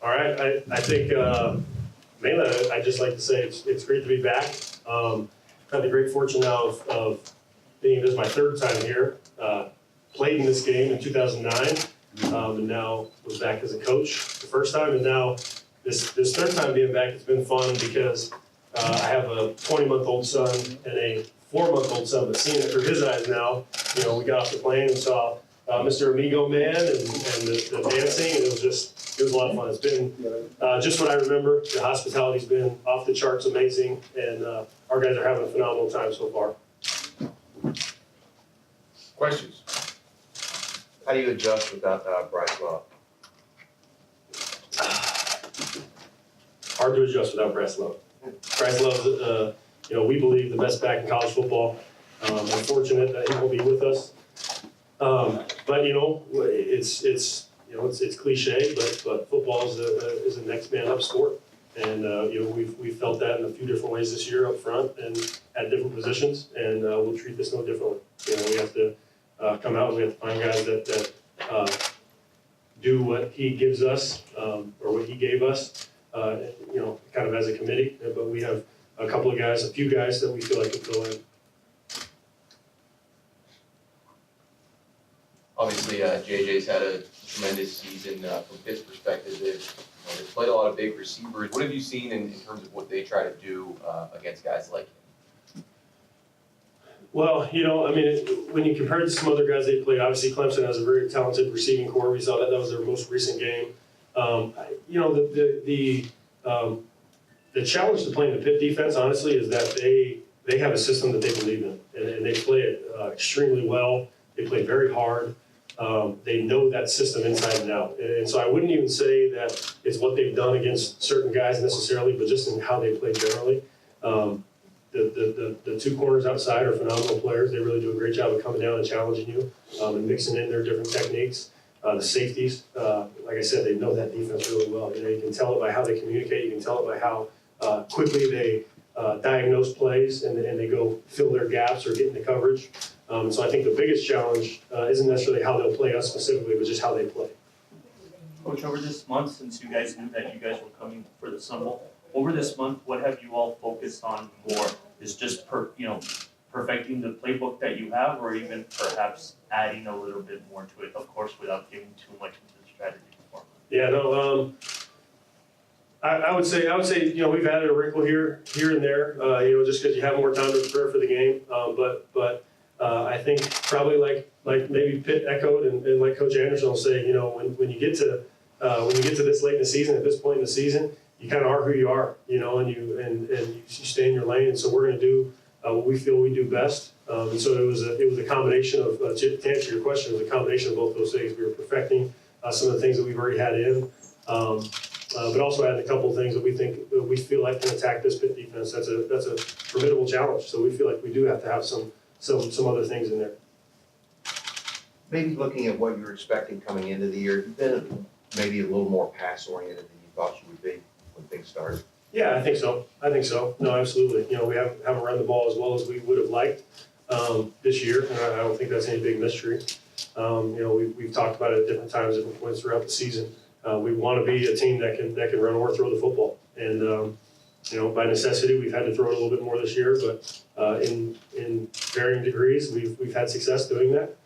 All right, I think mainly I'd just like to say it's great to be back. Had the great fortune now of being, this is my third time here. Played in this game in 2009, and now was back as a coach the first time, and now this third time being back, it's been fun because I have a 20-month-old son and a 4-month-old son, but seeing it through his eyes now, we got off the plane and saw Mr. Amigo Man and the dancing, and it was a lot of fun. It's been just what I remember. The hospitality's been off the charts amazing, and our guys are having a phenomenal time so far. Questions? How do you adjust without Bryce Love? Hard to adjust without Bryce Love. Bryce Love, we believe the best back in college football. We're fortunate that he will be with us. But it's cliche, but football is a next man up sport, and we've felt that in a few different ways this year up front and at different positions, and we'll treat this no differently. We have to come out. We have to find guys that do what he gives us or what he gave us. Kind of as a committee, but we have a few guys that we feel like can fill in. Obviously, JJ's had a tremendous season from Pitt's perspective. They've played a lot of big receivers. What have you seen in terms of what they try to do against guys like him? Well, when you compare it to some other guys they played, obviously Clemson has a very talented receiving core. We saw that was their most recent game. The challenge to playing the Pitt defense, honestly, is that they have a system that they believe in, and they play it extremely well. They play very hard. They know that system inside and out. And so I wouldn't even say that it's what they've done against certain guys necessarily, but just in how they play generally. The two corners outside are phenomenal players. They really do a great job of coming down and challenging you and mixing in their different techniques. The safeties, like I said, they know that defense really well. You can tell it by how they communicate. You can tell it by how quickly they diagnose plays and they go fill their gaps or get into coverage. So I think the biggest challenge isn't necessarily how they'll play us specifically, but just how they play. Coach, over this month, since you guys knew that you guys were coming for the Sun Bowl, over this month, what have you all focused on more? Is just perfecting the playbook that you have, or even perhaps adding a little bit more to it, of course, without giving too much into the strategy before? Yeah, no. I would say we've added a wrinkle here and there, just because you have more time to prepare for the game. But I think probably like maybe Pitt echoed and like Coach Anderson will say, when you get to this late in the season, at this point in the season, you kind of are who you are, and you stay in your lane. And so we're going to do what we feel we do best. And so it was a combination of, to answer your question, it was a combination of both those things. We were perfecting some of the things that we've already had in, but also adding a couple of things that we feel like can attack this Pitt defense. That's a formidable challenge. So we feel like we do have to have some other things in there. Maybe looking at what you were expecting coming into the year, you've been maybe a little more pass-oriented than you thought you would be when things started. Yeah, I think so. No, absolutely. We haven't run the ball as well as we would have liked this year, and I don't think that's any big mystery. We've talked about it at different times, different points throughout the season. We want to be a team that can run or throw the football, and by necessity, we've had to throw it a little bit more this year, but in varying degrees, we've had success doing that.